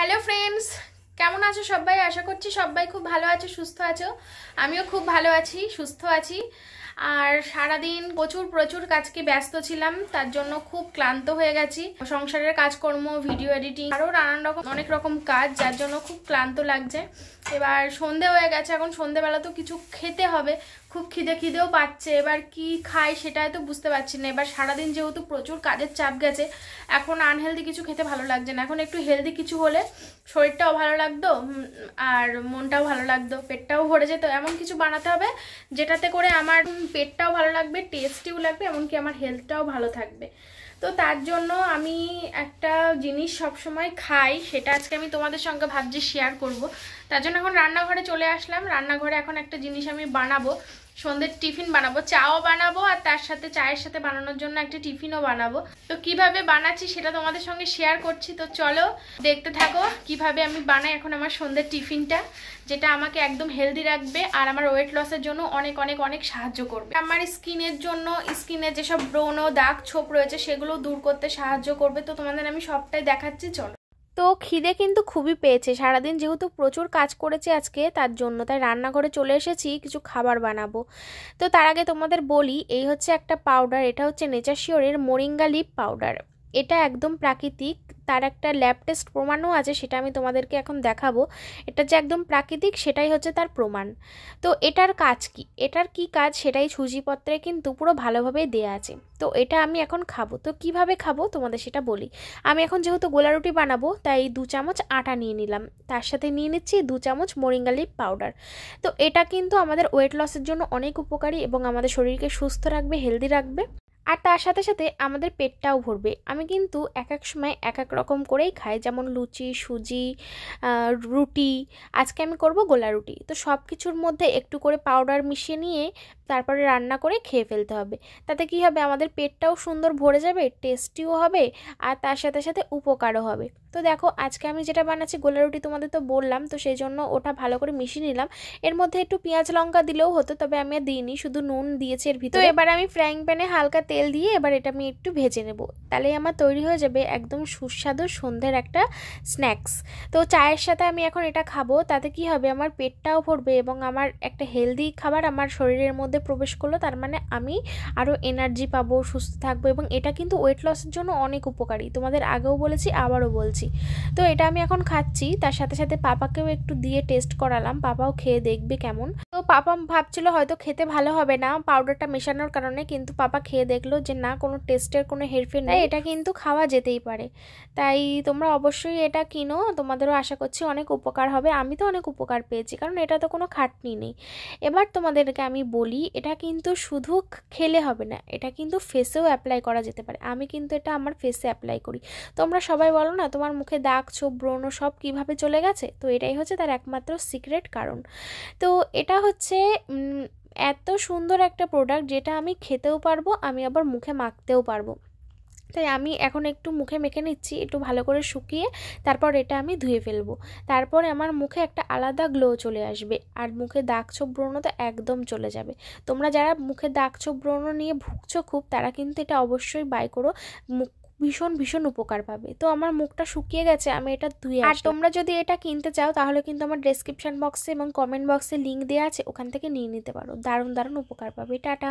Hello friends, কেমন আছো সবাই? আশা করছি সবাই খুব ভালো আছো, সুস্থ আছো। আমিও খুব ভালো আছি, সুস্থ আছি। আর সারাদিন প্রচুর প্রচুর কাজকে ব্যস্ত ছিলাম, তার জন্য খুব ক্লান্ত হয়ে গেছি। সংসারের কাজকর্ম, ভিডিও এডিটিং, আরও নানান রকম অনেক রকম কাজ, যার জন্য খুব ক্লান্ত লাগছে। এবার সন্ধে হয়ে গেছে, এখন সন্ধেবেলা তো কিছু খেতে হবে, খুব খিদেও পাচ্ছে। এবার কি খাই সেটাই তো বুঝতে পারছি না। এবার সারাদিন যেহেতু প্রচুর কাজের চাপ গেছে, এখন আনহেলদি কিছু খেতে ভালো লাগছে না। এখন একটু হেলদি কিছু হলে শরীরটাও ভালো লাগতো, আর মনটাও ভালো লাগতো, পেটটাও ভরে যেত। এমন কিছু বানাতে হবে যেটাতে করে আমার পেটটাও ভালো লাগবে, টেস্টিও লাগবে, এমনকি আমার হেলথটাও ভালো থাকবে। তো তার জন্য আমি একটা জিনিস সবসময় খাই, সেটা আজকে আমি তোমাদের সঙ্গে ভাবছি শেয়ার করব। তার জন্য এখন রান্নাঘরে চলে আসলাম। রান্নাঘরে এখন একটা জিনিস আমি বানাবো, সন্ধ্যের টিফিন বানাবো, চাও বানাবো, আর তার সাথে চায়ের সাথে বানানোর জন্য একটা টিফিনও বানাবো। তো কিভাবে বানাচ্ছি সেটা তোমাদের সঙ্গে শেয়ার করছি। তো চলো দেখতে থাকো কিভাবে আমি বানাই এখন আমার সন্ধ্যের টিফিনটা, যেটা আমাকে একদম হেলদি রাখবে আর আমার ওয়েট লসের জন্য অনেক অনেক অনেক সাহায্য করবে। আমার স্কিনের জন্য, স্কিনের যেসব ব্রণ, দাগ, ছোপ রয়েছে সেগুলো দূর করতে সাহায্য করবে। তো তোমাদের আমি সবটাই দেখাচ্ছি, চলো। তো খিদে কিন্তু খুবই পেয়েছে, সারাদিন যেহেতু প্রচুর কাজ করেছি আজকে, তার জন্য তাই রান্নাঘরে চলে এসেছি কিছু খাবার বানাবো। তো তার আগে তোমাদের বলি, এই হচ্ছে একটা পাউডার, এটা হচ্ছে নেচার শিওরের মোরিঙ্গা লিপ পাউডার। এটা একদম প্রাকৃতিক, তার একটা ল্যাব টেস্ট প্রমাণও আছে, সেটা আমি তোমাদেরকে এখন দেখাবো। এটা যে একদম প্রাকৃতিক সেটাই হচ্ছে তার প্রমাণ। তো এটার কাজ কি, এটার কি কাজ সেটাই সূচিপত্রে কিন্তু পুরো ভালোভাবেই দেয়া আছে। তো এটা আমি এখন খাবো। তো কিভাবে খাবো তোমাদের সেটা বলি। আমি এখন যেহেতু গোলা রুটি বানাবো, তাই 2 চামচ আটা নিয়ে নিলাম, তার সাথে নিয়ে নিচ্ছি 2 চামচ মোরিঙ্গা লিপ পাউডার। তো এটা কিন্তু আমাদের ওয়েট লসের জন্য অনেক উপকারী এবং আমাদের শরীরকে সুস্থ রাখবে, হেলদি রাখবে, আর তার সাথে সাথে আমাদের পেটটাও ভরবে। আমি কিন্তু এক এক সময় এক এক রকম করেই খাই, যেমন লুচি, সুজি, রুটি। আজকে আমি করব গোলা রুটি। তো সব কিছুর মধ্যে একটু করে পাউডার মিশিয়ে নিয়ে তারপরে রান্না করে খেয়ে ফেলতে হবে। তাতে কি হবে, আমাদের পেটটাও সুন্দর ভরে যাবে, টেস্টিও হবে, আর তার সাথে সাথে উপকারও হবে। তো দেখো আজকে আমি যেটা বানাচ্ছি গোলা রুটি, তোমাদের তো বললাম, তো সেই জন্য ওটা ভালো করে মিশিয়ে নিলাম। এর মধ্যে একটু পেঁয়াজ লঙ্কা দিলেও হতো, তবে আমি আর দিইনি, শুধু নুন দিয়েছি এর ভিতরে। তো এবার আমি ফ্রাইং প্যানে হালকা তেল দিয়ে এবার এটা আমি একটু ভেজে নেব, তাহলেই আমার তৈরি হয়ে যাবে একদম সুস্বাদু সন্ধ্যের একটা স্ন্যাক্স। তো চায়ের সাথে আমি এখন এটা খাবো, তাতে কি হবে, আমার পেটটাও ভরবে এবং আমার একটা হেলদি খাবার আমার শরীরের মধ্যে প্রবেশ করলো, তার মানে আমি আরও এনার্জি পাবো, সুস্থ থাকবো। এবং এটা কিন্তু ওয়েট লসের জন্য অনেক উপকারী, তোমাদের আগেও বলেছি, আবারও বলছি। তো এটা আমি এখন খাচ্ছি, তার সাথে সাথে পাপাকেও একটু দিয়ে টেস্ট করালাম, পাপাও খেয়ে দেখবে কেমন। তো পাপা ভাবছিল হয়তো খেতে ভালো হবে না পাউডারটা মেশানোর কারণে, কিন্তু পাপা খেয়ে দেখলো যে না, কোনো টেস্টের কোনো হেরফের নেই, এটা কিন্তু খাওয়া যেতেই পারে। তাই তোমরা অবশ্যই এটা কিনো, তোমাদেরও আশা করছি অনেক উপকার হবে। আমি তো অনেক উপকার পেয়েছি, কারণ এটা তো কোনো খাটনি নেই। এবার তোমাদেরকে আমি বলি, এটা কিন্তু শুধু খেলে হবে না, এটা কিন্তু ফেসেও অ্যাপ্লাই করা যেতে পারে। আমি কিন্তু এটা আমার ফেসে অ্যাপ্লাই করি। তোমরা সবাই বলো না, তোমার মুখে দাগ, ছোপ, ব্রণ সব কিভাবে চলে গেছে? তো এটাই হচ্ছে তার একমাত্র সিক্রেট কারণ। তো এটা হচ্ছে এত সুন্দর একটা প্রোডাক্ট, যেটা আমি খেতেও পারবো, আমি আবার মুখে মাখতেও পারবো। তাই আমি এখন একটু মুখে মেখে নিচ্ছি, একটু ভালো করে শুকিয়ে তারপর এটা আমি ধুয়ে ফেলবো। তারপরে আমার মুখে একটা আলাদা গ্লো চলে আসবে, আর মুখে দাগ, ছোপ, ব্রণ তো একদম চলে যাবে। তোমরা যারা মুখে দাগ, ছোপ, ব্রণ নিয়ে ভুগছো খুব, তারা কিন্তু এটা অবশ্যই বাই করো, মুখ ভীষণ ভীষণ উপকার পাবে। তো আমার মুখটা শুকিয়ে গেছে, আমি এটা ধুয়ে আর তোমরা যদি এটা কিনতে চাও তাহলে কিন্তু আমার ডেসক্রিপশন বক্সে এবং কমেন্ট বক্সে লিঙ্ক দেওয়া আছে, ওখান থেকে নিয়ে নিতে পারো। দারুণ দারুণ উপকার পাবে। টাটা।